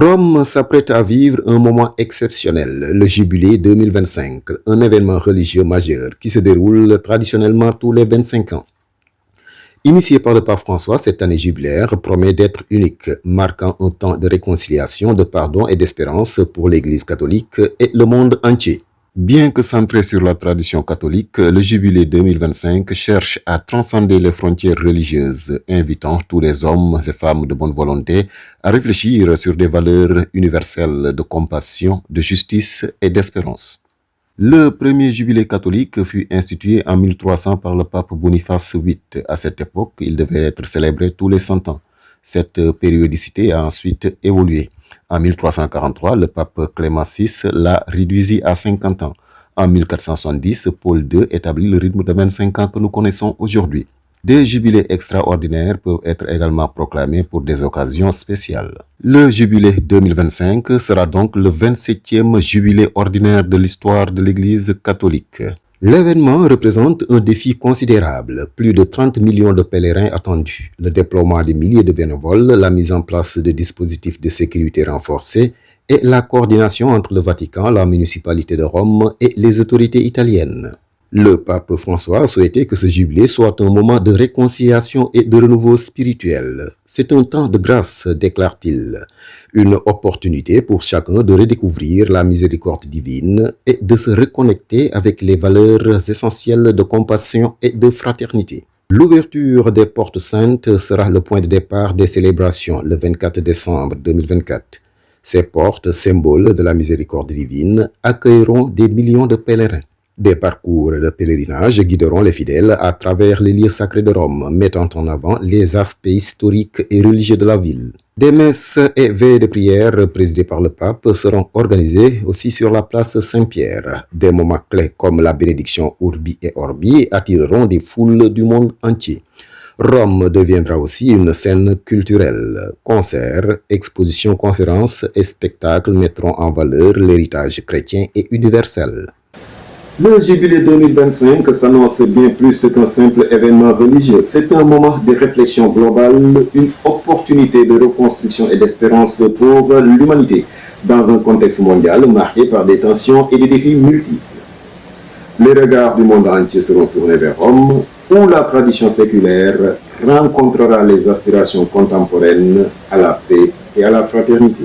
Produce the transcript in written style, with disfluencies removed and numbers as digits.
Rome s'apprête à vivre un moment exceptionnel, le Jubilé 2025, un événement religieux majeur qui se déroule traditionnellement tous les 25 ans. Initié par le pape François, cette année jubilaire promet d'être unique, marquant un temps de réconciliation, de pardon et d'espérance pour l'Église catholique et le monde entier. Bien que centré sur la tradition catholique, le Jubilé 2025 cherche à transcender les frontières religieuses, invitant tous les hommes et femmes de bonne volonté à réfléchir sur des valeurs universelles de compassion, de justice et d'espérance. Le premier jubilé catholique fut institué en 1300 par le pape Boniface VIII. À cette époque, il devait être célébré tous les 100 ans. Cette périodicité a ensuite évolué. En 1343, le pape Clément VI l'a réduit à 50 ans. En 1470, Paul II établit le rythme de 25 ans que nous connaissons aujourd'hui. Des jubilés extraordinaires peuvent être également proclamés pour des occasions spéciales. Le jubilé 2025 sera donc le 27e jubilé ordinaire de l'histoire de l'Église catholique. L'événement représente un défi considérable, plus de 30 millions de pèlerins attendus, le déploiement de milliers de bénévoles, la mise en place de dispositifs de sécurité renforcés et la coordination entre le Vatican, la municipalité de Rome et les autorités italiennes. Le pape François a souhaité que ce jubilé soit un moment de réconciliation et de renouveau spirituel. C'est un temps de grâce, déclare-t-il, une opportunité pour chacun de redécouvrir la miséricorde divine et de se reconnecter avec les valeurs essentielles de compassion et de fraternité. L'ouverture des portes saintes sera le point de départ des célébrations le 24 décembre 2024. Ces portes, symboles de la miséricorde divine, accueilleront des millions de pèlerins. Des parcours de pèlerinage guideront les fidèles à travers les lieux sacrés de Rome, mettant en avant les aspects historiques et religieux de la ville. Des messes et veillées de prière présidées par le pape seront organisées aussi sur la place Saint-Pierre. Des moments clés comme la bénédiction Urbi et Orbi attireront des foules du monde entier. Rome deviendra aussi une scène culturelle. Concerts, expositions, conférences et spectacles mettront en valeur l'héritage chrétien et universel. Le Jubilé 2025 s'annonce bien plus qu'un simple événement religieux. C'est un moment de réflexion globale, une opportunité de reconstruction et d'espérance pour l'humanité, dans un contexte mondial marqué par des tensions et des défis multiples. Les regards du monde entier seront tournés vers Rome, où la tradition séculaire rencontrera les aspirations contemporaines à la paix et à la fraternité.